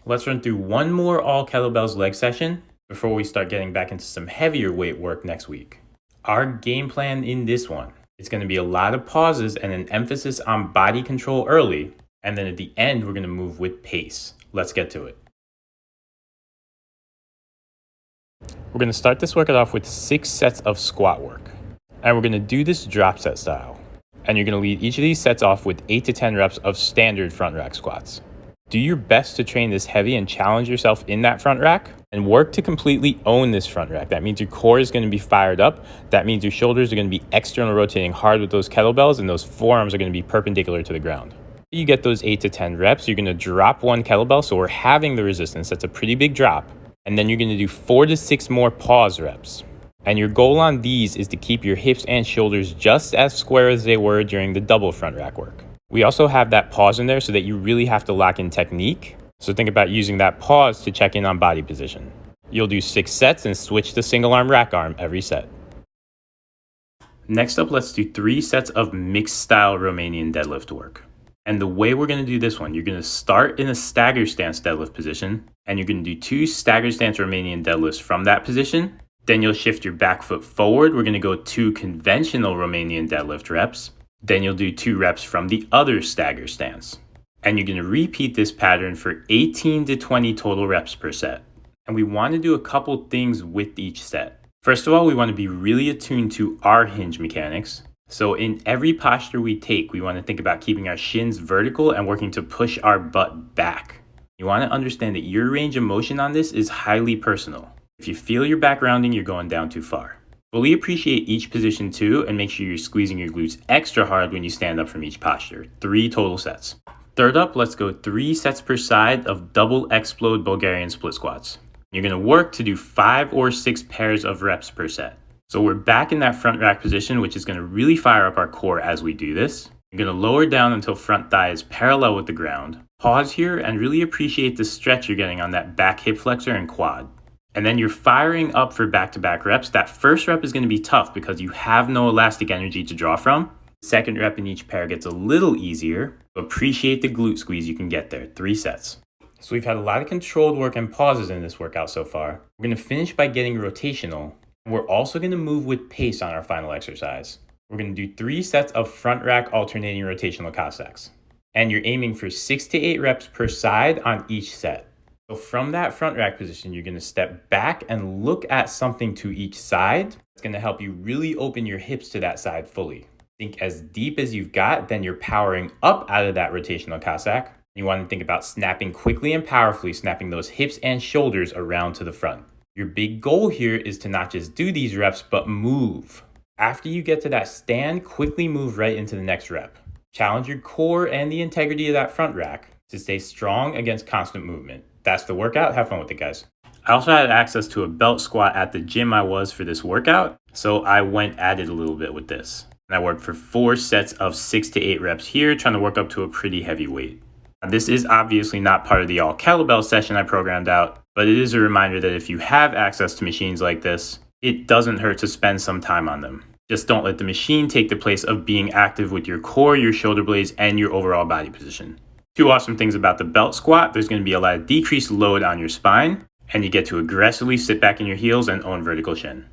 Let's run through one more all-kettlebells leg session before we start getting back into some heavier weight work next week. Our game plan in this one is going to be a lot of pauses and an emphasis on body control early, and then at the end we're going to move with pace. Let's get to it. We're going to start this workout off with 6 sets of squat work, and we're going to do this drop set style. And you're going to lead each of these sets off with 8 to 10 reps of standard front rack squats. Do your best to train this heavy and challenge yourself in that front rack, and work to completely own this front rack. That means your core is going to be fired up. That means your shoulders are going to be external rotating hard with those kettlebells, and those forearms are going to be perpendicular to the ground. You get those 8 to 10 reps, you're going to drop one kettlebell, so we're having the resistance. That's a pretty big drop. And then you're going to do 4 to 6 more pause reps. And your goal on these is to keep your hips and shoulders just as square as they were during the double front rack work. We also have that pause in there so that you really have to lock in technique. So think about using that pause to check in on body position. You'll do 6 sets and switch to single arm rack arm every set. Next up, let's do 3 sets of mixed style Romanian deadlift work. And the way we're going to do this one, you're going to start in a stagger stance deadlift position, and you're going to do 2 stagger stance Romanian deadlifts from that position. Then you'll shift your back foot forward. We're going to go 2 conventional Romanian deadlift reps. Then you'll do 2 reps from the other stagger stance. And you're going to repeat this pattern for 18 to 20 total reps per set. And we want to do a couple things with each set. First of all, we want to be really attuned to our hinge mechanics. So in every posture we take, we want to think about keeping our shins vertical and working to push our butt back. You want to understand that your range of motion on this is highly personal. If you feel your back rounding, you're going down too far. Fully appreciate each position too, and make sure you're squeezing your glutes extra hard when you stand up from each posture. 3 total sets. Third up, let's go 3 sets per side of double explode Bulgarian split squats. You're going to work to do 5 or 6 pairs of reps per set. So we're back in that front rack position, which is going to really fire up our core as we do this. You're going to lower down until front thigh is parallel with the ground. Pause here and really appreciate the stretch you're getting on that back hip flexor and quad. And then you're firing up for back-to-back reps. That first rep is going to be tough because you have no elastic energy to draw from. Second rep in each pair gets a little easier. So appreciate the glute squeeze you can get there. 3 sets. So we've had a lot of controlled work and pauses in this workout so far. We're going to finish by getting rotational. We're also going to move with pace on our final exercise. We're going to do 3 sets of front rack alternating rotational Cossacks. And you're aiming for 6 to 8 reps per side on each set. So from that front rack position, you're going to step back and look at something to each side. It's going to help you really open your hips to that side fully. Think as deep as you've got, then you're powering up out of that rotational Cossack. You want to think about snapping quickly and powerfully, snapping those hips and shoulders around to the front. Your big goal here is to not just do these reps, but move. After you get to that stand, quickly move right into the next rep. Challenge your core and the integrity of that front rack to stay strong against constant movement. That's the workout. Have fun with it, guys. I also had access to a belt squat at the gym I was for this workout, so I went at it a little bit with this. And I worked for 4 sets of 6 to 8 reps here, trying to work up to a pretty heavy weight. Now, this is obviously not part of the all-kettlebell session I programmed out, but it is a reminder that if you have access to machines like this, it doesn't hurt to spend some time on them. Just don't let the machine take the place of being active with your core, your shoulder blades, and your overall body position. 2 awesome things about the belt squat: there's going to be a lot of decreased load on your spine, and you get to aggressively sit back in your heels and own vertical shin.